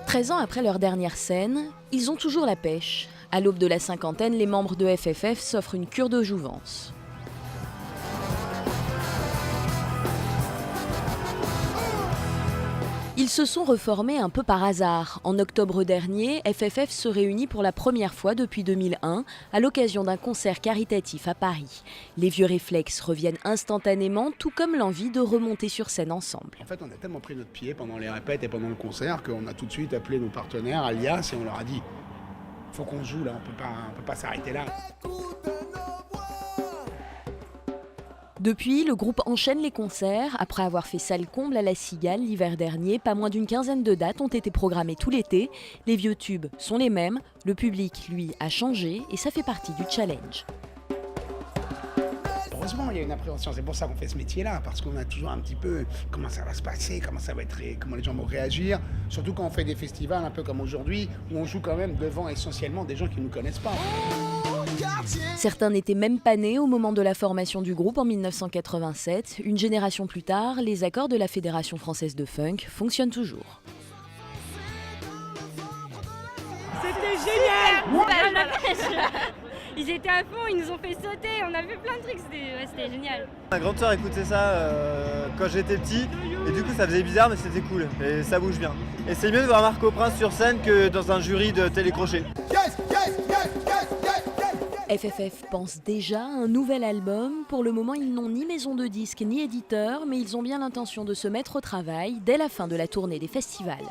13 ans après leur dernière scène, ils ont toujours la pêche. À l'aube de la cinquantaine, les membres de FFF s'offrent une cure de jouvence. Ils se sont reformés un peu par hasard. En octobre dernier, FFF se réunit pour la première fois depuis 2001 à l'occasion d'un concert caritatif à Paris. Les vieux réflexes reviennent instantanément, tout comme l'envie de remonter sur scène ensemble. En fait, on a tellement pris notre pied pendant les répètes et pendant le concert qu'on a tout de suite appelé nos partenaires, Alias, et on leur a dit « faut qu'on joue là, on peut pas s'arrêter là ». Depuis, le groupe enchaîne les concerts. Après avoir fait salle comble à la Cigale l'hiver dernier, pas moins d'une quinzaine de dates ont été programmées tout l'été. Les vieux tubes sont les mêmes, le public, lui, a changé et ça fait partie du challenge. Heureusement, il y a une appréhension, c'est pour ça qu'on fait ce métier-là, parce qu'on a toujours un petit peu comment ça va se passer, comment les gens vont réagir, surtout quand on fait des festivals un peu comme aujourd'hui, où on joue quand même devant essentiellement des gens qui ne nous connaissent pas. Certains n'étaient même pas nés au moment de la formation du groupe en 1987. Une génération plus tard, les accords de la Fédération française de funk fonctionnent toujours. C'était génial! Ils étaient à fond, ils nous ont fait sauter, on a vu plein de trucs, c'était génial. Ma grande sœur écoutait ça quand j'étais petit et du coup ça faisait bizarre mais c'était cool et ça bouge bien. Et c'est mieux de voir Marco Prince sur scène que dans un jury de télécrochet. FFF pense déjà à un nouvel album. Pour le moment, ils n'ont ni maison de disques ni éditeur, mais ils ont bien l'intention de se mettre au travail dès la fin de la tournée des festivals.